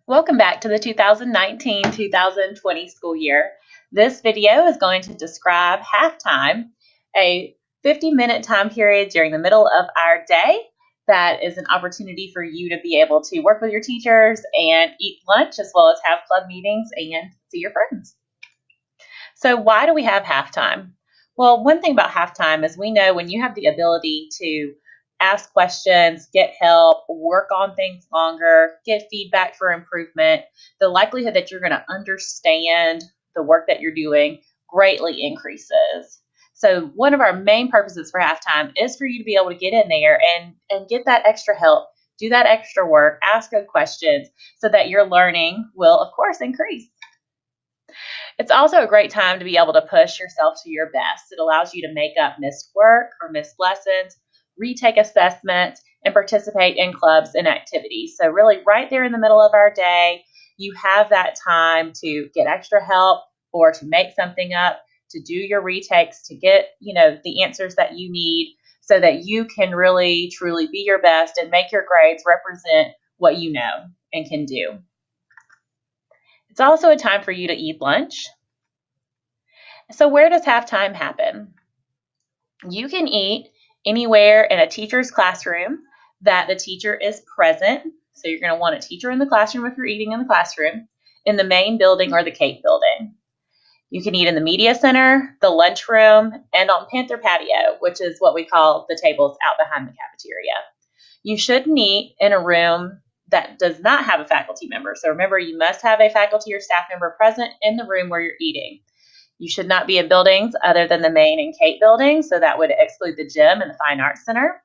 Welcome back to the 2019-2020 school year. This video is going to describe halftime, a 50-minute time period during the middle of our day that is an opportunity for you to be able to work with your teachers and eat lunch as well as have club meetings and see your friends. So why do we have halftime? Well, one thing about halftime is we know when you have the ability to ask questions, get help, work on things longer, get feedback for improvement, the likelihood that you're going to understand the work that you're doing greatly increases. So one of our main purposes for halftime is for you to be able to get in there and get that extra help, do that extra work, ask good questions so that your learning will, of course, increase. It's also a great time to be able to push yourself to your best. It allows you to make up missed work or missed lessons, retake assessments, and participate in clubs and activities. So really right there in the middle of our day, you have that time to get extra help or to make something up, to do your retakes, to get, the answers that you need so that you can really truly be your best and make your grades represent what you know and can do. It's also a time for you to eat lunch. So where does halftime happen? You can eat anywhere in a teacher's classroom that the teacher is present. So you're going to want a teacher in the classroom if you're eating in the classroom, in the main building or the Cape building. You can eat in the media center, the lunchroom, and on Panther Patio, which is what we call the tables out behind the cafeteria. You shouldn't eat in a room that does not have a faculty member. So remember, you must have a faculty or staff member present in the room where you're eating. You should not be in buildings other than the main and Cape buildings, so that would exclude the gym and the Fine Arts Center.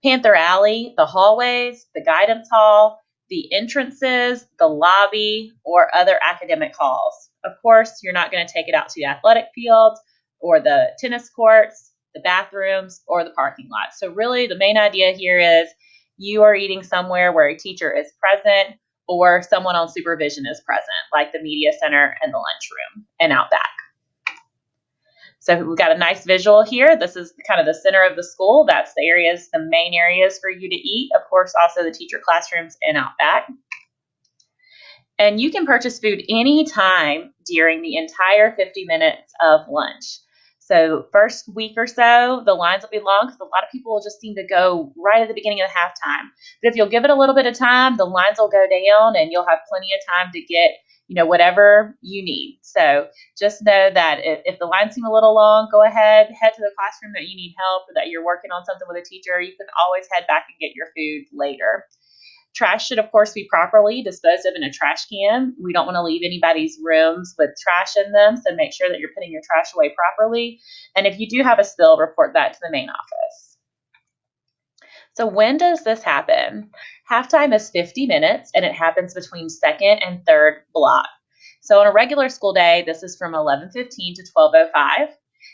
Panther Alley, the hallways, the guidance hall, the entrances, the lobby, or other academic halls. Of course, you're not going to take it out to the athletic fields or the tennis courts, the bathrooms, or the parking lot. So really the main idea here is you are eating somewhere where a teacher is present or someone on supervision is present, like the media center and the lunchroom and out back. So we've got a nice visual here. This is kind of the center of the school. That's the areas, the main areas for you to eat. Of course, also the teacher classrooms and out back. And you can purchase food anytime during the entire 50 minutes of lunch. So first week or so, the lines will be long because a lot of people will just seem to go right at the beginning of the halftime. But if you'll give it a little bit of time, the lines will go down and you'll have plenty of time to get whatever you need. So just know that if the lines seem a little long, go ahead, head to the classroom that you need help or that you're working on something with a teacher. You can always head back and get your food later. Trash should, of course, be properly disposed of in a trash can. We don't want to leave anybody's rooms with trash in them, so make sure that you're putting your trash away properly. And if you do have a spill, report that to the main office. So when does this happen? Halftime is 50 minutes, and it happens between second and third block. So on a regular school day, this is from 11:15 to 12:05.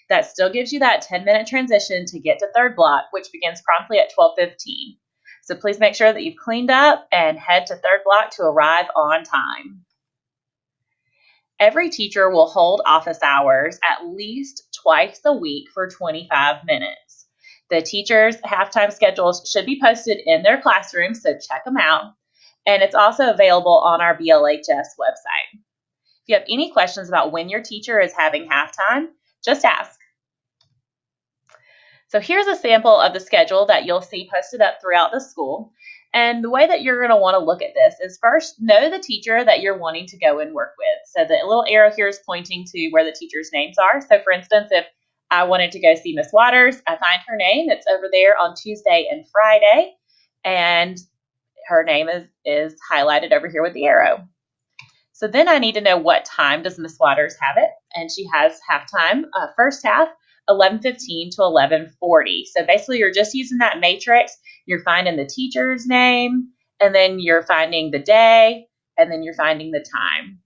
That still gives you that 10-minute transition to get to third block, which begins promptly at 12:15. So please make sure that you've cleaned up and head to third block to arrive on time. Every teacher will hold office hours at least twice a week for 25 minutes. The teachers' halftime schedules should be posted in their classrooms, so check them out. And it's also available on our BLHS website. If you have any questions about when your teacher is having halftime, just ask. So here's a sample of the schedule that you'll see posted up throughout the school. And the way that you're going to want to look at this is first know the teacher that you're wanting to go and work with. So the little arrow here is pointing to where the teachers' names are. So for instance, if I wanted to go see Miss Waters, I find her name. It's over there on Tuesday and Friday. And her name is highlighted over here with the arrow. So then I need to know what time does Miss Waters have it. And she has halftime, first half, 11:15 to 11:40. So basically you're just using that matrix. You're finding the teacher's name, and then you're finding the day, and then you're finding the time.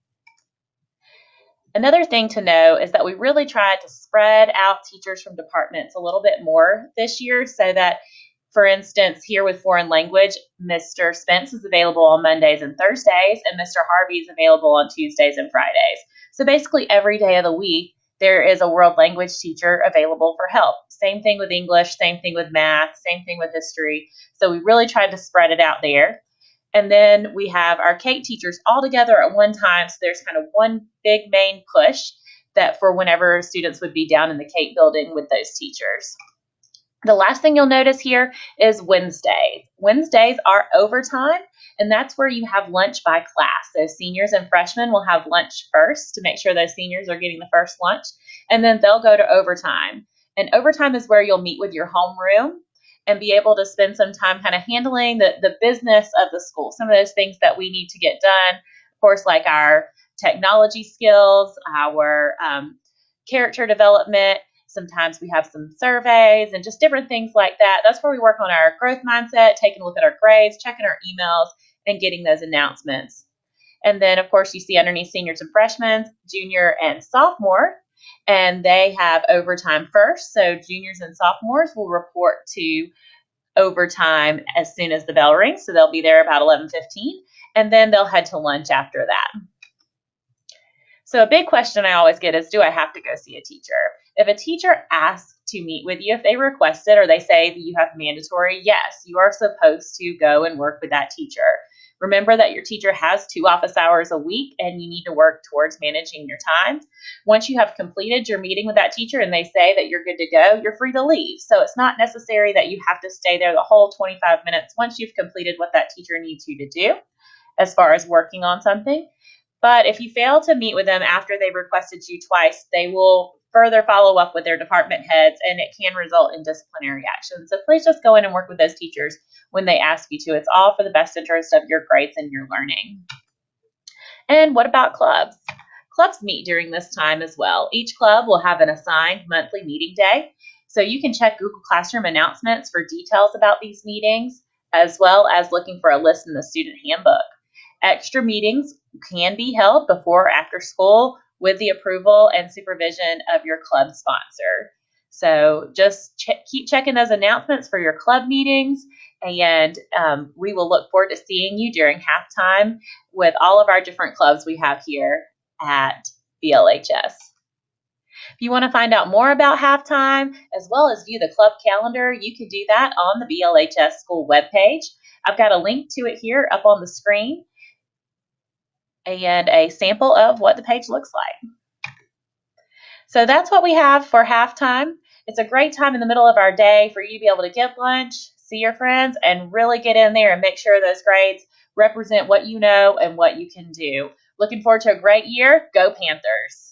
Another thing to know is that we really tried to spread out teachers from departments a little bit more this year so that, for instance, here with foreign language, Mr. Spence is available on Mondays and Thursdays, and Mr. Harvey is available on Tuesdays and Fridays. So basically every day of the week, there is a world language teacher available for help. Same thing with English, same thing with math, same thing with history. So we really tried to spread it out there. And then we have our cake teachers all together at one time. So there's kind of one big main push that for whenever students would be down in the cake building with those teachers. The last thing you'll notice here is Wednesdays. Wednesdays are overtime, and that's where you have lunch by class. So seniors and freshmen will have lunch first to make sure those seniors are getting the first lunch, and then they'll go to overtime. And overtime is where you'll meet with your homeroom and be able to spend some time kind of handling the business of the school, some of those things that we need to get done, of course, like our technology skills, our character development. Sometimes we have some surveys and just different things like that. That's where we work on our growth mindset, taking a look at our grades, checking our emails, and getting those announcements. And then, of course, you see underneath seniors and freshmen, junior and sophomore, and they have overtime first. So juniors and sophomores will report to overtime as soon as the bell rings. So they'll be there about 11:15, and then they'll head to lunch after that. So a big question I always get is, do I have to go see a teacher? If a teacher asks to meet with you, if they request it or they say that you have mandatory, yes, you are supposed to go and work with that teacher. Remember that your teacher has 2 office hours a week and you need to work towards managing your time. Once you have completed your meeting with that teacher and they say that you're good to go, you're free to leave. So it's not necessary that you have to stay there the whole 25 minutes once you've completed what that teacher needs you to do as far as working on something. But if you fail to meet with them after they've requested you twice, they will further follow up with their department heads and it can result in disciplinary action. So please just go in and work with those teachers when they ask you to. It's all for the best interest of your grades and your learning. And what about clubs? Clubs meet during this time as well. Each club will have an assigned monthly meeting day. So you can check Google Classroom announcements for details about these meetings, as well as looking for a list in the student handbook. Extra meetings can be held before or after school with the approval and supervision of your club sponsor. So just keep checking those announcements for your club meetings, and we will look forward to seeing you during halftime with all of our different clubs we have here at BLHS. If you want to find out more about halftime, as well as view the club calendar, you can do that on the BLHS school webpage. I've got a link to it here up on the screen and a sample of what the page looks like. So that's what we have for halftime. It's a great time in the middle of our day for you to be able to get lunch, see your friends, and really get in there and make sure those grades represent what you know and what you can do. Looking forward to a great year. Go Panthers!